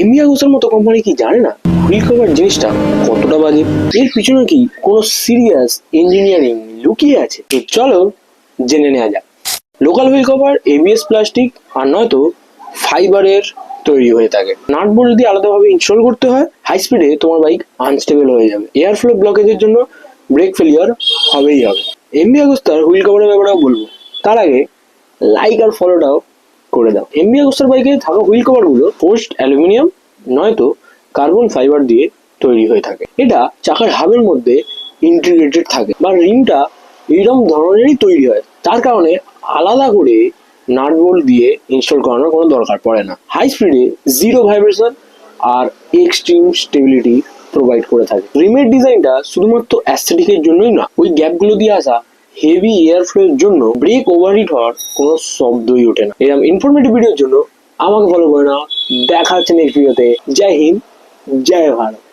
MB আগস্টার মতো company কি জানে না হুইল কভার জিনিসটা কতটা বাজে? এর পিছনে কি কোনো সিরিয়াস ইঞ্জিনিয়ারিং লুকিয়ে আছে? তো চলো জেনে নেওয়া যাক। Local wheel cover ABS plastic আর নয়তো ফাইবারের তৈরি হয়ে থাকে। নাট বোল্ট দিয়ে আলাদাভাবে ইনস্টল করতে হয়। হাই স্পিডে তোমার বাইক আনস্টেবল হয়ে যাবে। এয়ার ফ্লো ব্লকেজের জন্য ব্রেক ফেলিয়ার হবেই হবে। এমবি আগস্টার হুইল কভারের ব্যাপারেও বলবো, তার আগে লাইক আর ফলোটাও করে দাও। এমবি আগস্টার বাইকে থাকা হুইল কভার গুলো পোস্ট অ্যালুমিনিয়াম নয়তো কার্বন ফাইবার দিয়ে তৈরি হয়ে থাকে। এটা চাকার হাবের মধ্যে ইন্টিগ্রেটেড থাকে বা রিমটা এইরকম ধরনেরই তৈরি হয়। তার কারণে আলাদা করে নাট বোল্ট দিয়ে ইনস্টল করানোর কোনো দরকার পড়ে না। হাই স্পিডে জিরো ভাইব্রেশন আর এক্সট্রিম স্টেবিলিটি প্রোভাইড করে থাকে। রিমের ডিজাইনটা শুধুমাত্র অ্যাস্থেটিকের জন্যই না, ওই গ্যাপগুলো দিয়ে আসা হেভি এয়ার ফ্লোর জন্য ব্রেক ওভারহিট হওয়ার কোনো শব্দই ওঠে না। এরকম ইনফরমেটিভ ভিডিওর জন্য আমাকে ফলো করে নাও। দেখা হচ্ছে নেক্সট ভিডিওতে। জয় হিন্দ, জয় ভারত।